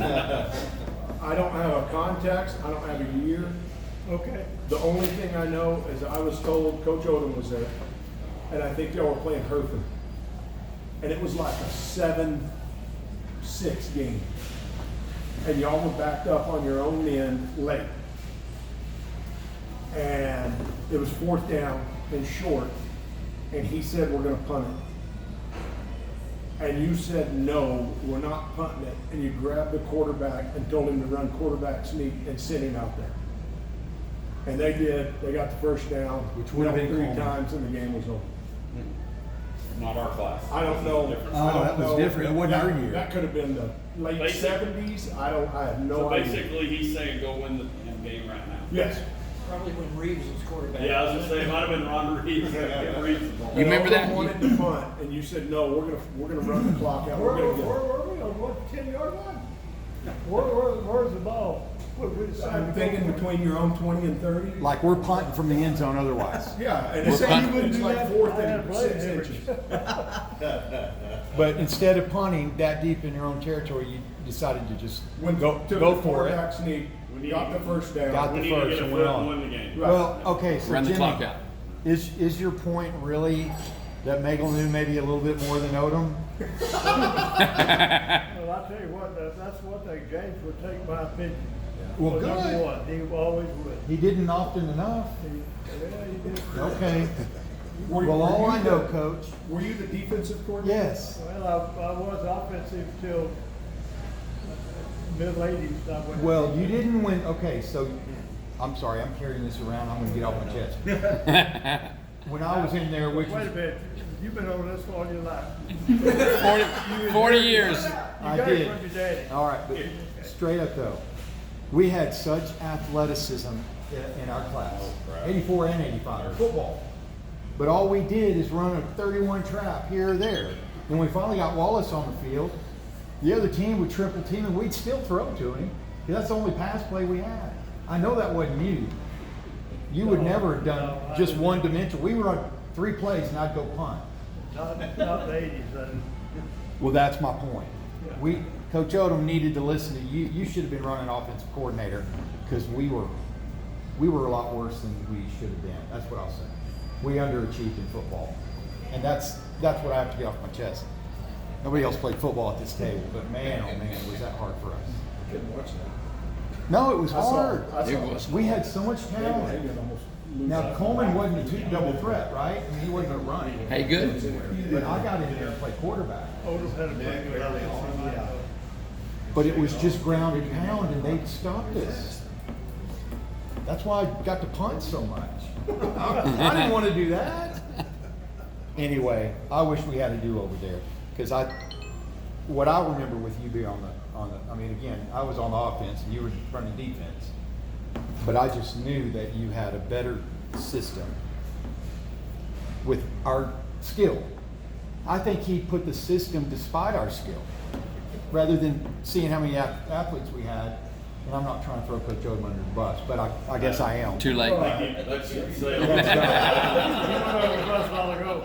I don't have a context, I don't have a year. Okay. The only thing I know is I was told Coach Odom was there, and I think y'all were playing Hereford. And it was like a 7-6 game. And y'all were backed up on your own end late. And it was 4th down and short, and he said, we're gonna punt it. And you said, no, we're not punting it. And you grabbed the quarterback and told him to run quarterback sneak and sent him out there. And they did. They got the first down. Which would have been 3 Coleman. times, and the game was over. Not our class. I don't know. That was different. It wasn't our year. That could have been the late Basic. 70s. I have no So idea. basically, he's saying go win the game right now. Yes. Probably when Reeves was quarterback. Yeah, I was gonna say, it might have been Ron Reeves. Reeves the ball. You remember that? You wanted to punt, and you said, no, we're gonna run the clock out. We're gonna get it. Where were we on what, 10-yard line? Where's the ball? What we decided I'm to thinking go for? between your own 20 and 30. Like we're punting from the end zone otherwise. Yeah, and We're it's, punting. it's like I 4th had and to play 6 it. inches. But instead of punting that deep in your own territory, you decided to just When go took for the it. quarterback sneak, we got the first down. Got We the need to first get a and foot went and on. win the game. Right. Well, okay, so Run the Jimmy, clock out. is your point really that Moegle knew maybe a little bit more than Odom? Well, I tell you what, that's one thing, James would take my opinion. Well, Number good. one, he always would. He didn't often enough. Yeah, he did. Okay. Were- Well, were all you I know, the- Coach. Were you the defensive coordinator? Yes. Well, I was offensive till mid-80s. Well, you didn't win. Okay, so I'm sorry, I'm carrying this around. I'm going to get off my chest. When I was in there, which Wait a was, minute, you've been over this all your life. 40 years. You I got did. it from your daddy. All right, but straight up though, we had such athleticism in our class, 84 and 85, football. But all we did is run a 31 trap here or there. When we finally got Wallace on the field, the other team would triple team and we'd still throw to him. 'Cause that's the only pass play we had. I know that wasn't you. You would never have done just one dimension. We would run 3 plays and I'd go punt. Not the 80s. Well, that's my point. Coach Odom needed to listen to you. You should have been running offensive coordinator because we were a lot worse than we should have been. That's what I'll say. We underachieved in football, and that's what I have to get off my chest. Nobody else played football at this table, but man, oh man, was that hard for us. I couldn't watch that. No, it was I saw hard. I saw It was. We had so much They talent. could almost lose Now that. Coleman wasn't a double threat, right? I mean, he wasn't going to run. Hey, good. But I got in there and played quarterback. Odom had a pretty good offensive line. But it was just ground and pound, and they stopped us. That's why I got to punt so much. I didn't want to do that. Anyway, I wish we had a do-over there, because what I remember with you being I mean, again, I was on the offense and you were running defense, but I just knew that you had a better system with our skill. I think he put the system despite our skill, rather than seeing how many athletes we had. And I'm not trying to throw Coach Odom under the bus, but I guess I am. Too late. Let's say, He went over the bus a while ago.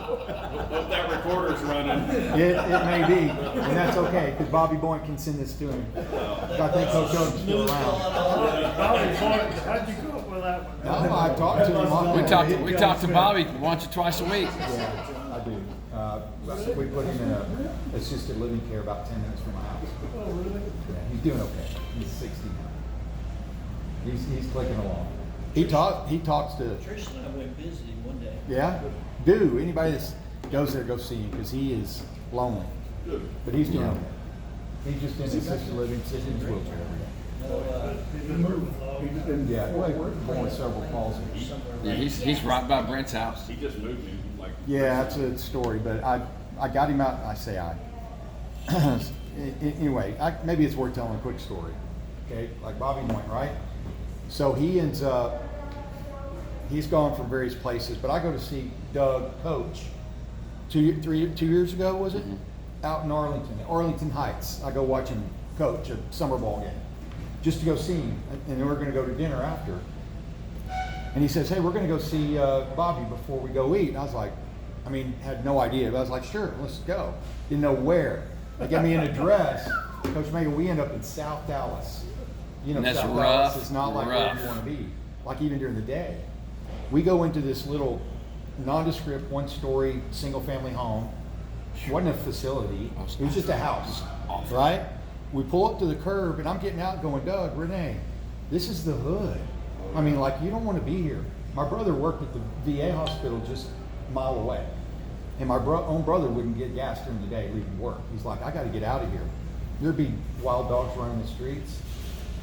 hope that recorder's running. It may be, and that's okay, because Bobby Boyne can send this to him. I think Coach Odom's still around. Bobby, how'd you come up with that one? No, I talked to him on that. We talked to Bobby once or twice a week. Yeah, I do. We put him in a assisted living care about 10 minutes from my house. Oh, really? Yeah, he's doing okay. He's 60 now. He's clicking along. He talks to. Trish and I went busy one day. Yeah, do anybody that goes there, go see him, because he is lonely. But he's doing okay. He's just in assisted living, sitting in his wheelchair every day. He moved along. He's been Yeah, born with cerebral palsy. Yeah, he's right by Brent's house. He just moved in, like. Yeah, that's a story, but I got him out. I say I. Anyway, maybe it's worth telling a quick story. Okay, like Bobby Boyne, right? So he ends up. He's gone from various places, but I go to see Doug coach 2 years ago, was it? Out in Arlington Heights. I go watch him coach a summer ball game, just to go see him, and then we're going to go to dinner after. And he says, "Hey, we're going to go see Bobby before we go eat." And I was like, had no idea, but I was like, "Sure, let's go." Didn't know where. They gave me an address Coach Megan, we end up in South Dallas. You know, And that's South rough, Dallas is not like where rough. you want to be, like even during the day. We go into this little nondescript, one-story, single-family home. It wasn't a facility. It was just a house, right? We pull up to the curb, and I'm getting out going, Doug, Renee, this is the hood. I mean, like, you don't want to be here. My brother worked at the VA hospital just a mile away. And my own brother wouldn't get gas during the day leaving work. He's like, I got to get out of here. There'd be wild dogs running the streets.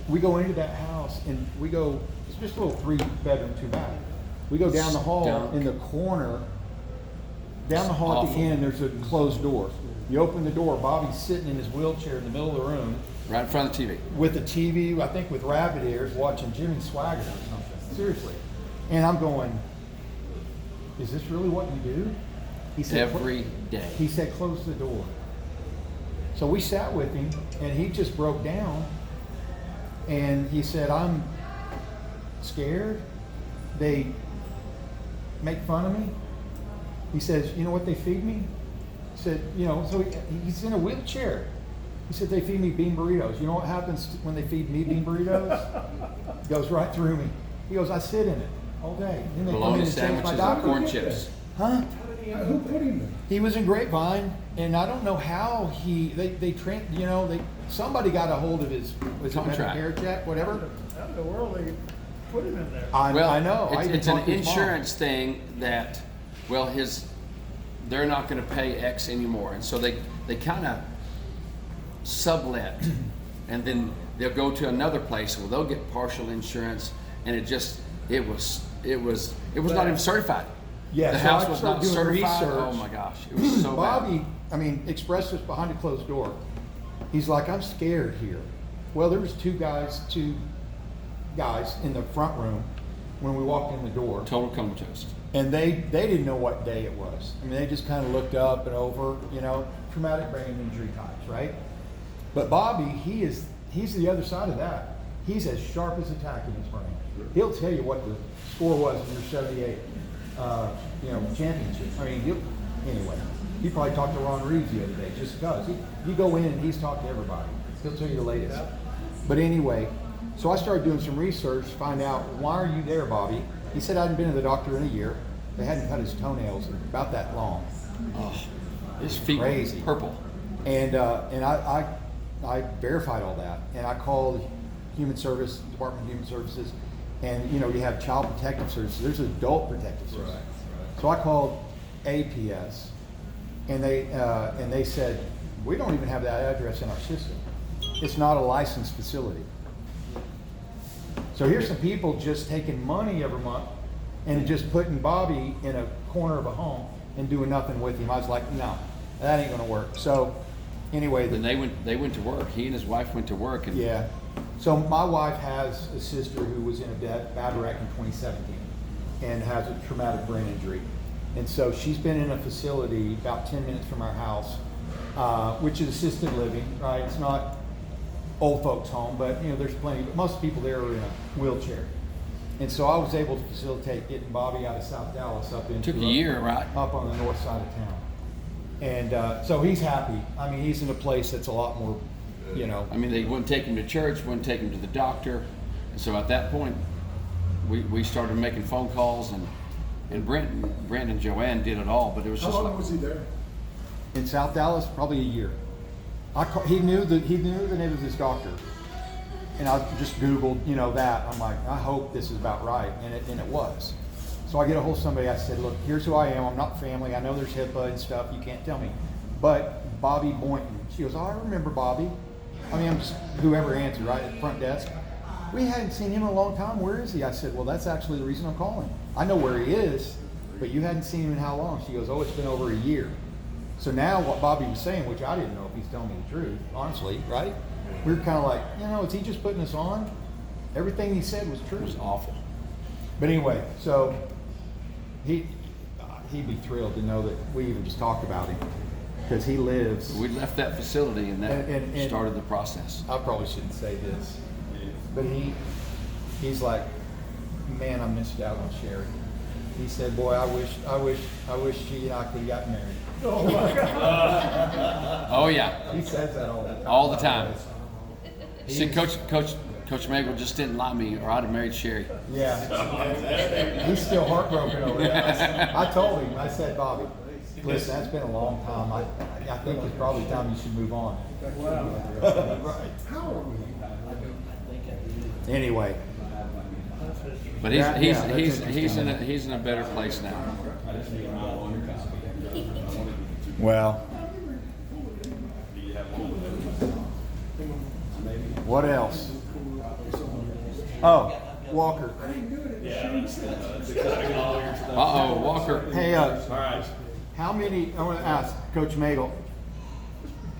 We go into that house, and we go, it's just a little 3-bedroom, 2-bath. We go down the hall. Stunk. In the corner, down the hall at the Awful. end, there's a closed door. You open the door, Bobby's sitting in his wheelchair in the middle of the room Right in front of the TV. with a TV, I think with rabbit ears, watching Jimmy Swagger or something. Seriously. And I'm going, is this really what you do? He said, Every day. He said, close the door. So we sat with him, and he just broke down. And he said, I'm scared. They make fun of me. He says, you know what they feed me? He said, you know, so he's in a wheelchair. He said, they feed me bean burritos. You know what happens when they feed me bean burritos? It goes right through me. He goes, I sit in it all day. Then they come in Bologna and change my sandwiches and diaper. corn chips. Huh? Who put him there? He was in Grapevine, and I don't know how somebody got a hold of his Contract. Medicare check, whatever. How in the world they put him in there? I know. I even It's an talked to his mom. insurance thing that, well, they're not going to pay X anymore, and so they kind of sublet, and then they'll go to another place. Well, they'll get partial insurance, and it was not even certified. Yeah, the so house I was started not doing certified. research. Oh my gosh, it was so Bobby, bad. expressed this behind a closed door. He's like, I'm scared here. Well, there was two guys in the front room when we walked in the door. Total comatose. And they didn't know what day it was. I mean, they just kind of looked up and over, traumatic brain injury types, right? But Bobby, he's the other side of that. He's as sharp as a tack in his brain. He'll tell you what the score was in your 78, championship. I mean, anyway, he probably talked to Ron Reeves the other day just because. You go in and he's talked to everybody. He'll tell you the latest. But anyway, so I started doing some research to find out, why are you there, Bobby? He said I hadn't been to the doctor in a year. They hadn't cut his toenails about that long. Oh, his feet Crazy. were purple. And I verified all that, and I called Department of Human Services, and you have Child Protective Services. There's Adult Protective Services. Right. So I called APS, and they said, we don't even have that address in our system. It's not a licensed facility. So here's some people just taking money every month and just putting Bobby in a corner of a home and doing nothing with him. I was like, no, that ain't gonna work. So anyway, Then they went to work. He and his wife went to work, and yeah. So my wife has a sister who was in a bad wreck in 2017 and has a traumatic brain injury. And so she's been in a facility about 10 minutes from our house, which is assisted living, right? It's not old folks home, but there's plenty, but most people there are in a wheelchair. And so I was able to facilitate getting Bobby out of South Dallas up into took a year, right? up on the north side of town. And so he's happy. I mean, he's in a place that's a lot more, I mean, they wouldn't take him to church, wouldn't take him to the doctor, and so at that point, we started making phone calls, and Brent and Joanne did it all, but it was How just long like, was he there? in South Dallas, probably a year. He knew the name of his doctor, and I just Googled, that. I'm like, I hope this is about right, and it was. So I get a hold of somebody. I said, look, here's who I am. I'm not family. I know there's HIPAA and stuff. You can't tell me. But Bobby Boynton. She goes, oh, I remember Bobby. I mean, I'm just whoever answered, right, at the front desk. We hadn't seen him in a long time. Where is he? I said, well, that's actually the reason I'm calling. I know where he is, but you hadn't seen him in how long? She goes, oh, it's been over a year. So now what Bobby was saying, which I didn't know if he's telling me the truth, honestly, right? We were kind of like, is he just putting us on? Everything he said was true. it was awful. But anyway, so he'd be thrilled to know that we even just talked about him, because he lives. We left that facility, and that And- started the process. I probably shouldn't say this, but he's like, man, I missed out on Sherry. He said, boy, I wish she and I could have gotten married. Oh my God. Oh yeah, He says that all the all the time. See, Coach Moegle just didn't like me, or I'd have married Sherry. Yeah. He's still heartbroken over that. I told him, I said, Bobby, listen, that's been a long time. I think it's probably time you should move on. Right. Anyway. But he's in a better place now. Well. What else? Oh, Walker. Uh-oh, Walker. Hey, All right. how many, I want to ask Coach Moegle,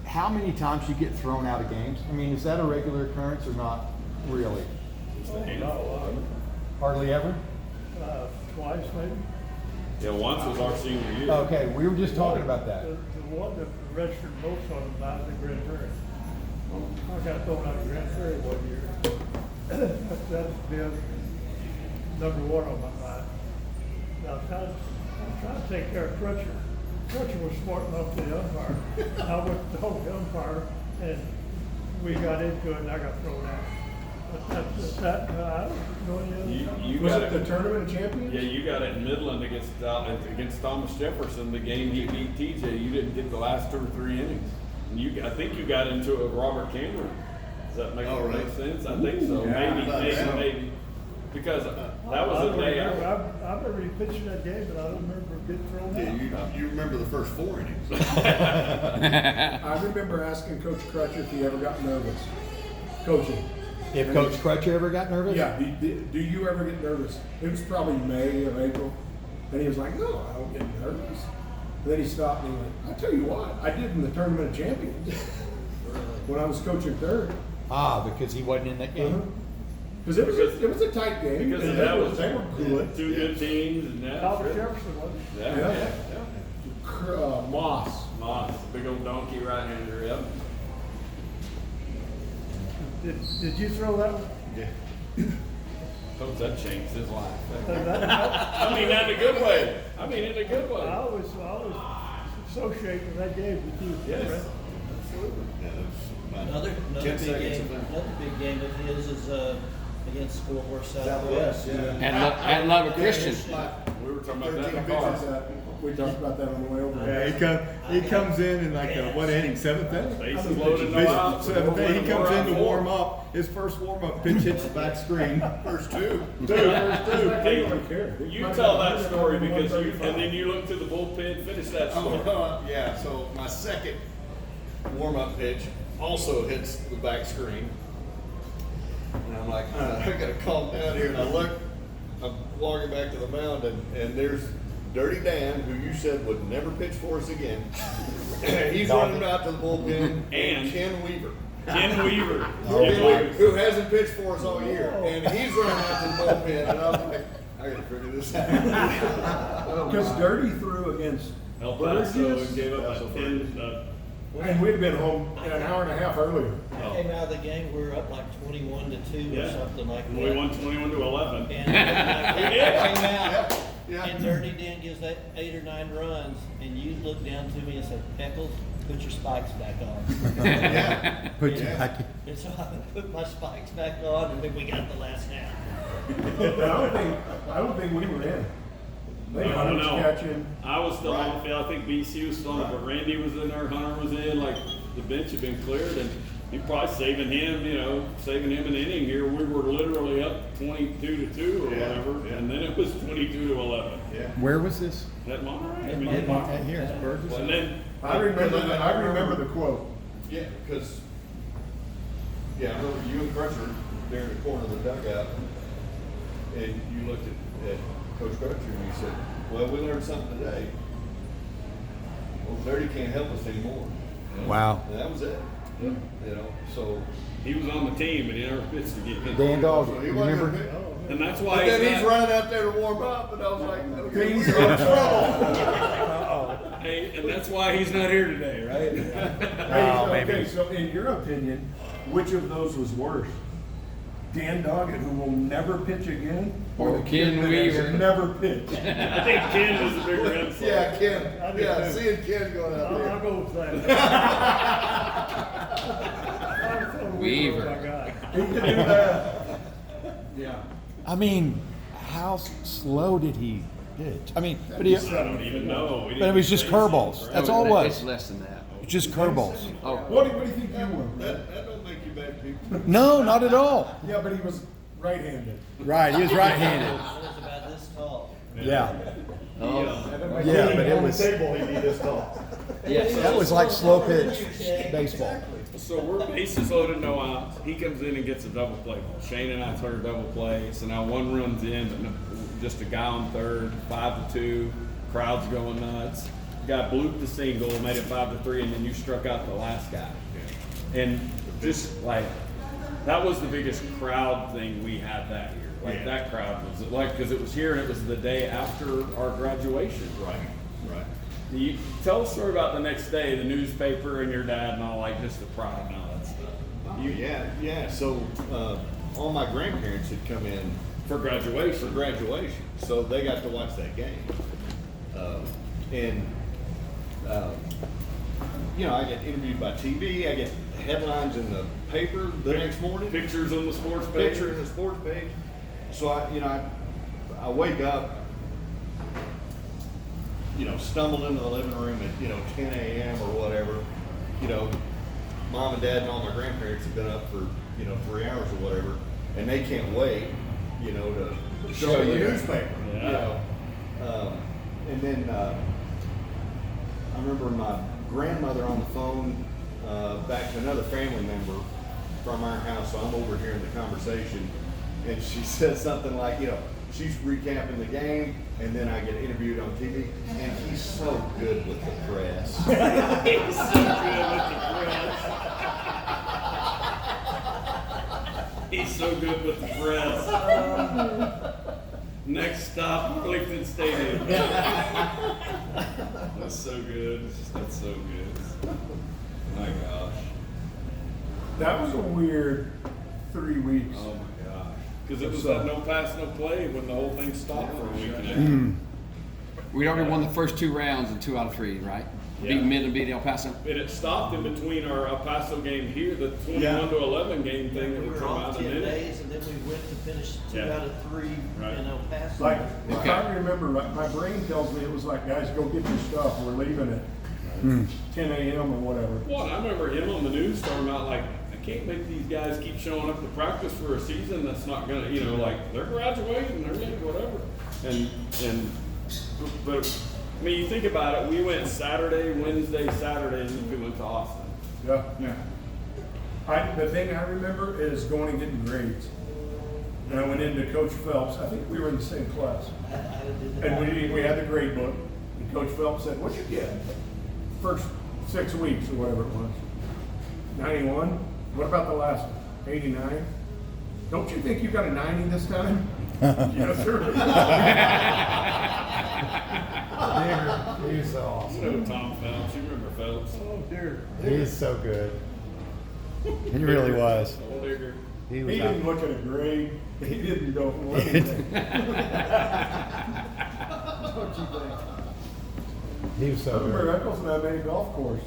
how many times you get thrown out of games? I mean, is that a regular occurrence or not really? Hardly ever? Twice maybe. Yeah, once was our senior year. Okay, we were just talking about that. The one that registered most on them out of the Grand Prairie. I got thrown out of Grand Prairie one year. That's been number one on my mind. Now, I'm trying to take care of Crutcher. Crutcher was smart enough to the umpire. I went to the umpire, and we got into it, and I got thrown out. But I don't know any other. You Was got it the Tournament of Champions? Yeah, you got it in Midland against Thomas Jefferson, the game he beat TJ. You didn't get the last 2 or 3 innings. And I think you got into it with Robert Cameron. Does that make sense? I think so. Yeah, Maybe. Because that was the day after. I remember you pitching that game, but I don't remember getting thrown out. You remember the first 4 innings. I remember asking Coach Crutcher if he ever got nervous coaching. If Coach Crutcher ever got nervous? Yeah, do you ever get nervous? It was probably May or April. And he was like, no, I don't get nervous. And then he stopped and he went, I tell you what, I did in the Tournament of Champions when I was coaching third. Ah, because he wasn't in that game? Because it was a tight game. Because and that was they were good. 2 good teams and that. Thomas Jefferson was. Yeah. Moss. Big old donkey right-hander, yep. Did you throw that one? Yeah. Hope that changed his life. That- I mean, that in a good way. I always associate with that game with you. Yes. Brent. Yeah, that was Another 10 big seconds game, of that. another big game of his is against Schoolhorse Southwest. And Lubbock Christian. We were talking about that in 13 the car. pitches. We talked about that on the way over. Yeah, he comes in like what inning? 7th inning? Bases loaded, no outs. 7th inning. He comes in to Four. warm up. His first warm up pitch hits the back screen. First 2. Hey, don't care. you tell that story because and then you look to the bullpen, finish that story. Yeah, so my second warm-up pitch also hits the back screen. And I'm like, I gotta calm down here. And I look, I'm walking back to the mound, and there's Dirty Dan, who you said would never pitch for us again. He's running out to the bullpen, and Ken Weaver. Ken Weaver. Who hasn't pitched for us all year. And he's running out to the bullpen, and I'm like, I gotta figure this out. Because Dirty threw against El Paso and gave up Yeah, so a 10. and we'd been home an hour and a half earlier. We came out of the game, we were up like 21-2 or Yeah. something like that. We won 21-11. And I came out, Yeah. and Dirty Dan gives that 8 or 9 runs, and you looked down to me and said, Eckles, put your spikes back on. Yeah. Put you back. And so I put my spikes back on, and then we got the last half. I don't think we were in. They I don't know. catching. I was still on the field. I think BC was still on, but Randy was in there, Hunter was in. Like the bench had been cleared, and he probably saving him an inning here. We were literally up 22-2 or Yeah, whatever, yeah. and then it was 22-11. Yeah. Where was this? At Monterey. Here, it's Burgess. And then I remember the quote. Yeah, because, I remember you and Crutcher there in the corner of the dugout, and you looked at Coach Crutcher and you said, well, we learned something today. Well, Dirty can't help us anymore. Wow. And that was it. You know, so. he was on the team, but he never pitched again. Dan Dog, So he you wasn't remember? gonna pick- And that's why But then he's not- running out there to warm up, and I was like, okay, he's in trouble. Hey, and that's why he's not here today, right? Okay, so in your opinion, which of those was worse? Dan Doggett, who will never pitch again, or the Ken kid that Weaver. has never pitched? I think Ken was the bigger insult. Yeah, Ken. Yeah, seeing Ken going out I'll there. go with that. Weaver. My guy. He could do that. Yeah. I mean, how slow did he pitch? I mean, but he, I don't even know. but it was just curveballs. That's all it It's was. less than that. It's just curveballs. Oh, What do you think you were? That don't make you bad people. No, not at all. Yeah, but he was right-handed. Right, he was right-handed. It was about this tall. Yeah. oh, Yeah, but it was, Table, he'd be this tall. yes. that was like slow pitch baseball. So we're bases loaded, no outs. He comes in and gets a double play ball. Shane and I turn a double play. So now one runs in, but just a guy on third, 5-2. Crowd's going nuts. Guy blooped the single, made it 5-3, and then you struck out the last guy. And just like that was the biggest crowd thing we had that year. Like that crowd was like because it was here and it was the day after our graduation. Right, right. You tell a story about the next day, the newspaper and your dad and all, like just the pride and all that stuff. Yeah. So all my grandparents had come in For graduation. for graduation, so they got to watch that game. You know, I get interviewed by TV. I get headlines in the paper the next morning. Pictures on the sports page. Picture in the sports page. So I wake up, stumbled into the living room at 10 a.m. or whatever. Mom and dad and all my grandparents have been up for 3 hours or whatever, and they can't wait to show you the newspaper. Yeah. And then I remember my grandmother on the phone back to another family member from our house. So I'm overhearing the conversation, and she said something like, she's recapping the game, and then I get interviewed on TV, and he's so good with the press. He's so good with the press. He's so good with the press. Next stop, Lankford Stadium. That's so good. That's so good. My gosh. That was a weird 3 weeks. Oh my gosh. Because it was that no pass, no play when the whole thing stopped for a week and a half. We'd already won the first 2 rounds in 2 out of 3, right? Yeah. Beat Mid and beat El Paso. And it stopped in between our El Paso game here, the 21-11 game thing that We we were come off out in 10 it. days, and then we went to finish 2 Yeah. out of 3 Right. in El Paso. Like, if Okay. I remember, my brain tells me it was like, guys, go get your stuff. We're leaving at 10 a.m. or whatever. Well, I remember him on the news talking about like, I can't make these guys keep showing up to practice for a season that's not gonna, like they're graduating, they're getting whatever. But I mean, you think about it. We went Saturday, Wednesday, Saturday, and then we went to Austin. Yeah. The thing I remember is going and getting grades. And I went into Coach Phelps. I think we were in the same class. I did that. And we had the grade book. And Coach Phelps said, "What'd you get? First 6 weeks or whatever it was. 91. What about the last one? 89. Don't you think you got a 90 this time?" Yes, sir. He's so awesome. You know Tom Phelps. You remember Phelps? Oh, dear. He's so good. He really was. Old digger. He He was didn't look at a grade. He didn't go for anything. Don't you think? He was I so remember good. Eckles and I made a golf course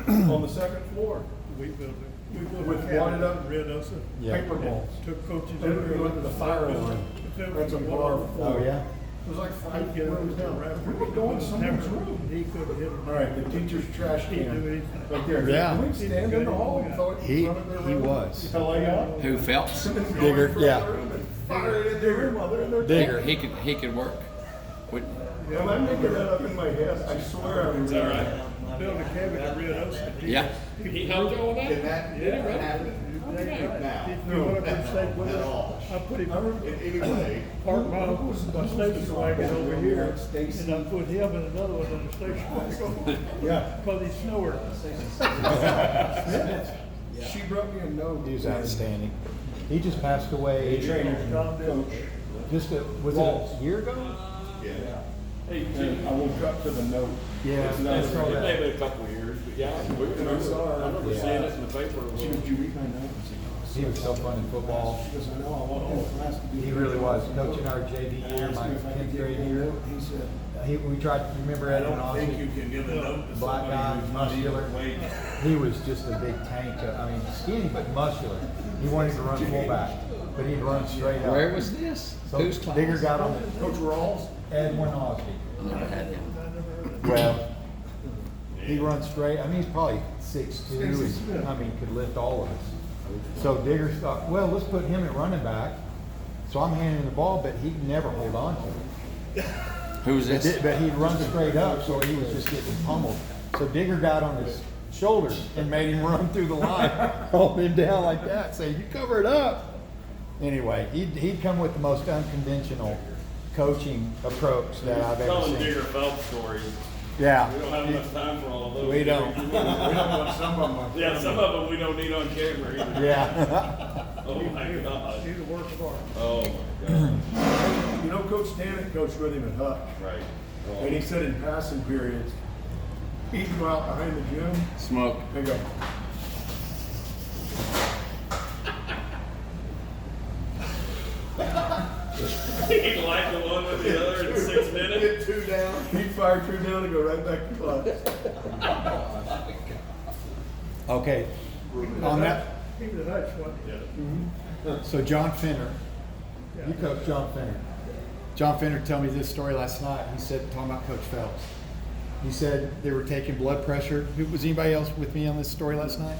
on the second floor. We built it. We built With a cabin wadded up in Red Osa. Yeah. Paper balls. Took coaches And over we went to the fire line. That's a bar. Oh, yeah? It was like I'd 5 get rooms up down. around. We were going someone's room. He couldn't hit All right, the teacher's trash He'd do can. anything. Right there. Yeah. Can we stand in the hall and throw it in He- front of their he room? was. To lay out? Who, Phelps? Digger, yeah. Fire it in their room while they're in their Digger. He could work. Would- And I'm making that up in my head. I swear I remember. All right. Built a cabin in Red Osa. Yeah. He helped you with that? Can that Yeah. happen Okay. now? If you want to stay with At all. us, I put him, In any way? parked my station wagon over here, and I put him and another one in the station wagon. Yeah. Because he's snower. She brought me a note. He was outstanding. He just passed away Trainer, Tom did. coach. was it a year ago? Yeah. Hey, And I woke up to the note. Yeah, I saw It that. may have been a couple of years, but yeah, I remember seeing it in the paper. She goes, "Did you read my note?" He was so fun in football. She goes, "I know, I walked in class to do He really was. Coaching our JV year, my 10th grade year. He said, We tried to remember I Ed don't think Onosky, you can give a note to black guy, somebody who's not even muscular. weight. He was just a big tank. I mean, skinny but muscular. He wanted to run fullback, but he'd run straight up. Where was this? So Whose class? Digger got on it. Coach Rawls? Ed Onosky. I never had him. Well, he runs straight. I mean, he's probably 6'2". I mean, could lift all of us. So Digger thought, well, let's put him at running back. So I'm handing the ball, but he'd never hold on to it. Who's this? But he'd run straight up, so he was just getting pummeled. So Digger got on his shoulders and made him run through the line, holding him down like that, saying, "You cover it up." Anyway, he'd come with the most unconventional coaching approach that I've ever Telling seen. bigger Phelps stories. Yeah. We don't have enough time for all of those. We don't. We don't want some of them. Yeah, some of them we don't need on camera either. Yeah. Oh my God. He's a work of art. Oh my God. You know, Coach Stanek coached with him at Hutch. Right. And he said in passing periods, he'd go out behind the gym Smoke. and go, He'd like the one with the other in 6 minutes. get two down. He'd fire two down and go right back to class. Okay. On that, He was a Hutch, wasn't he? so John Finner, Yeah. you coach John Finner. John Finner told me this story last night. He said, talking about Coach Phelps. He said they were taking blood pressure. Was anybody else with me on this story last night?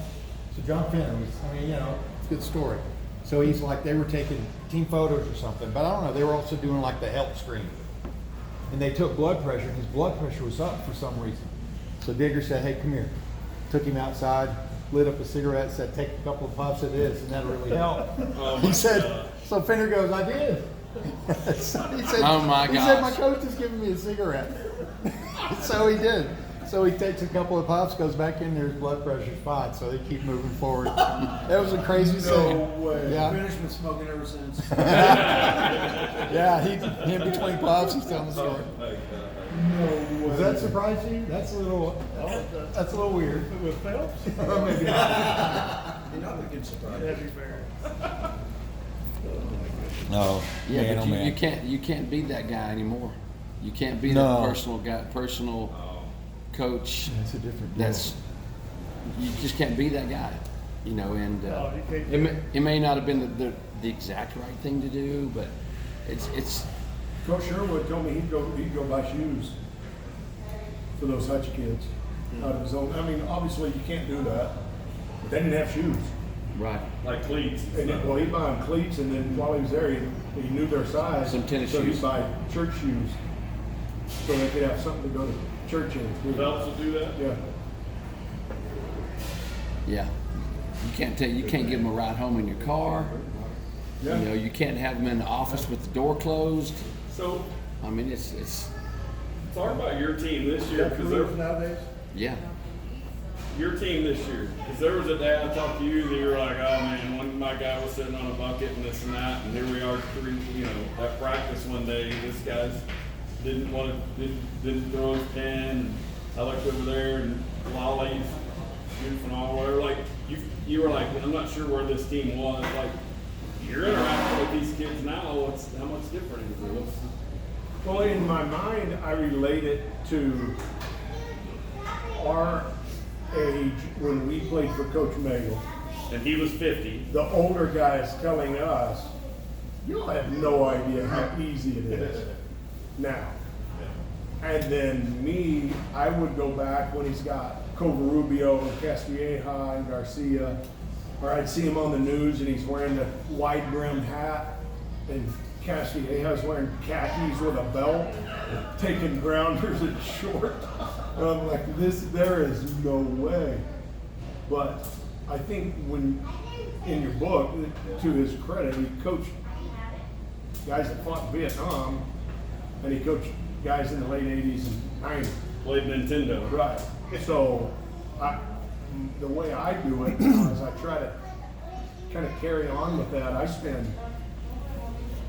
So John Finner was, I mean, you know, it's a good story. So he's like, they were taking team photos or something, but I don't know, they were also doing like the help screen. And they took blood pressure, and his blood pressure was up for some reason. So Digger said, hey, come here. Took him outside, lit up a cigarette, said, take a couple of puffs of this, and that'll really help. Oh He my said, God. so Finner goes, I did. So he said, Oh my he said, gosh. my coach is giving me a cigarette. So he did. So he takes a couple of puffs, goes back in there, his blood pressure's fine, so they keep moving forward. That was a crazy No thing. way. Yeah. Finished with smoking ever since. Yeah, he in between puffs, he's telling the story. No way. Does that surprise you? That's a little weird. With Phelps? Maybe not. You're not gonna get surprised. That'd be fair. No. Yeah, man, but oh, man. you can't be that guy anymore. You can't be No. that personal coach. It's a different deal. That's you just can't be that guy, you know. And No, you can't. it may not have been the exact right thing to do, but it's Coach Sherwood told me he'd go buy shoes for those Hutch kids out of his own. I mean, obviously you can't do that, but they didn't have shoes. right. Like cleats. And then, well, he'd buy them cleats, and then while he was there, he knew their size. Some tennis so shoes. he'd buy church shoes so they could have something to go to church in. too. Phelps will do that? Yeah. Yeah, you can't give them a ride home in your car. Yeah. You know, you can't have them in the office with the door closed. So I mean, it's talk about your team this year, That's because the rules nowadays. yeah. your team this year, because there was a day I talked to you that you were like, oh man, one my guy was sitting on a bucket and this and that, and here we are at practice one day, this guy's didn't throw his pen, and I looked over there and Lolly's goofing all whatever. Like you were like, I'm not sure where this team was. Like you're interacting with these kids now. How much different is it? Well, in my mind, I relate it to our age when we played for Coach Moegle. And he was 50. The older guys telling us, you'll have no idea how easy it is now. And then me, I would go back when he's got Covarubio and Castilleja and Garcia, or I'd see him on the news and he's wearing the wide brimmed hat, and Castilleja's wearing khakis with a belt, taking grounders at short. And I'm like, there is no way. But I think when, in your book, to his credit, he coached guys that fought in Vietnam, and he coached guys in the late 80s and 90s. Played Nintendo. Right. So the way I do it is I try to kind of carry on with that. I spend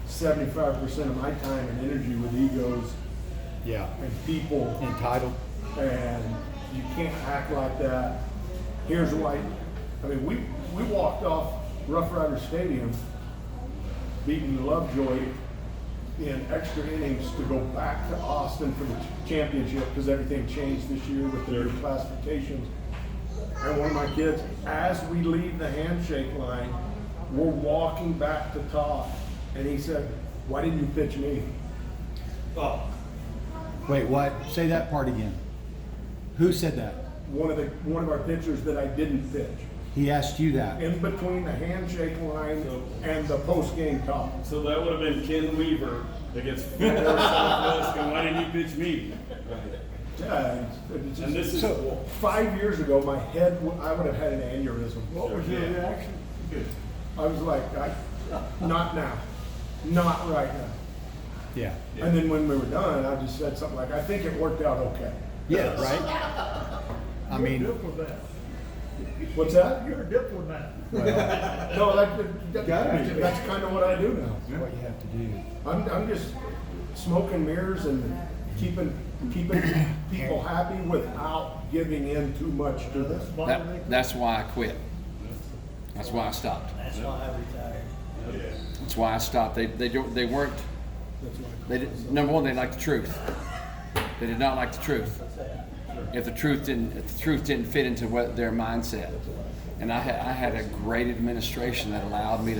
75% of my time and energy with egos Yeah. and people, Entitled. and you can't act like that. Here's why. I mean, we walked off Rough Rider Stadium beating Lovejoy in extra innings to go back to Austin for the championship because everything changed this year with the new classifications. And one of my kids, as we leave the handshake line, we're walking back to Todd, and he said, "Why didn't you pitch me?" Oh, Wait, what? Say that part again. Who said that? One of our pitchers that I didn't pitch. He asked you that. In between the handshake line and the post-game talk. So that would have been Ken Weaver against Southwest, and why didn't you pitch me? Yeah, it's And this is, so 5 years ago, my head, I would have had an aneurysm. What was your reaction? I was like, not now, not right now. Yeah. And then when we were done, I just said something like, I think it worked out okay. Yeah, right? I mean, You're a diplomat. What's that? You're a diplomat. No, that's kind of what I do now. that's what you have to do. I'm just smoking mirrors and keeping people happy without giving in too much to this. That's why I quit. That's why I stopped. That's why I retired. That's why I stopped. They weren't. They did, number one, they liked the truth. They did not like the truth. If the truth didn't fit into what their mindset, and I had a great administration that allowed me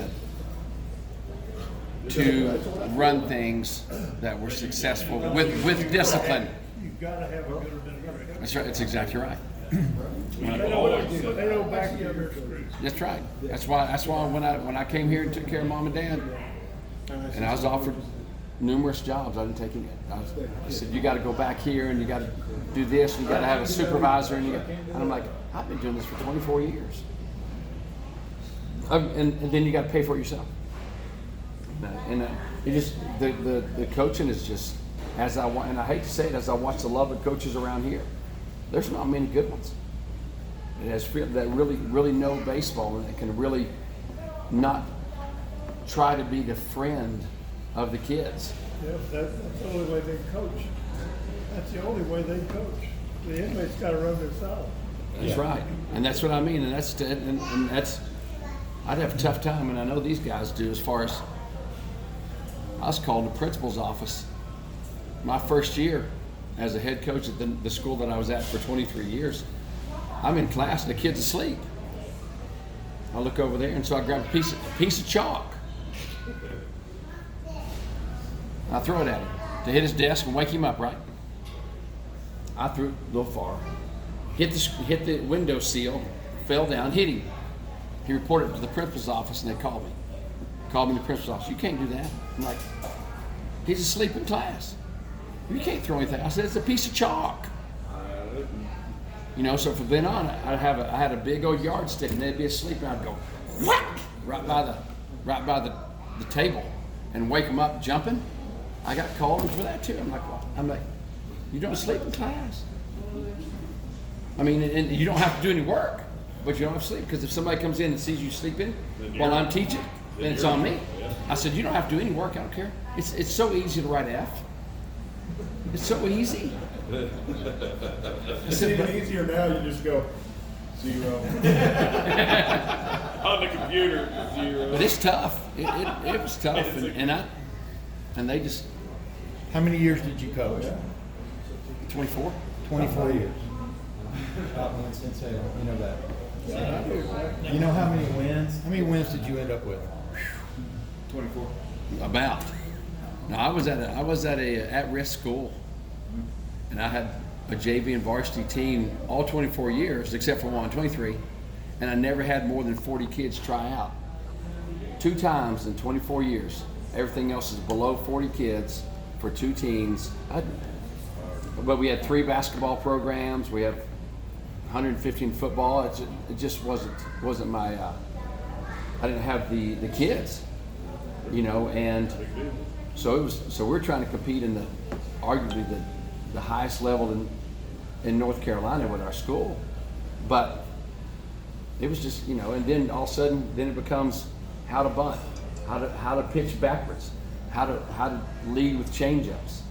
to run things that were successful with discipline. You've got to have a good administration. That's right. That's exactly right. They don't back you up your screws. That's right. That's why when I came here and took care of mom and dad, and I was offered numerous jobs, I didn't take any. I said, you got to go back here and you got to do this and you got to have a supervisor and I'm like, I've been doing this for 24 years. And then you got to pay for it yourself. And it just the coaching is just and I hate to say it, as I watch the love of coaches around here, there's not many good ones. It has that really know baseball and that can really not try to be the friend of the kids. Yeah, that's the only way they coach. That's the only way they coach. The inmates got to run themselves. That's right, and that's what I mean, and that's I'd have a tough time, and I know these guys do. As far as I was called to the principal's office my first year as a head coach at the school that I was at for 23 years. I'm in class and the kid's asleep. I look over there, and so I grab a piece of chalk. I throw it at him to hit his desk and wake him up, right? I threw it a little far, hit the window sill, fell down, hit him. He reported it to the principal's office and they called me. Called me to the principal's office. You can't do that. I'm like, he's asleep in class. You can't throw anything. I said, it's a piece of chalk. You know, so from then on, I had a big old yardstick and they'd be asleep and I'd go, whack, right by the table and wake them up jumping. I got called for that too. I'm like, you don't sleep in class. I mean, and you don't have to do any work, but you don't have to sleep because if somebody comes in and sees you sleeping while I'm teaching, then it's on me. I said, you don't have to do any work. I don't care. It's so easy to write F. It's so easy. It's even easier now. You just go 0. on the computer, 0. But it's tough. It was tough, and they just how many years did you coach? 24. 24 years. You know that. You know how many wins? How many wins did you end up with? 24. About. Now I was at a at-risk school, and I had a JV and varsity team all 24 years except for 23, and I never had more than 40 kids try out. 2 times in 24 years. Everything else is below 40 kids for 2 teams. But we had 3 basketball programs. We have 115 football. It just wasn't my. I didn't have the kids, you know, and so we're trying to compete in arguably the highest level in North Carolina with our school, but it was just, you know, and then all of a sudden then it becomes how to bunt, how to pitch backwards, how to lead with change-ups.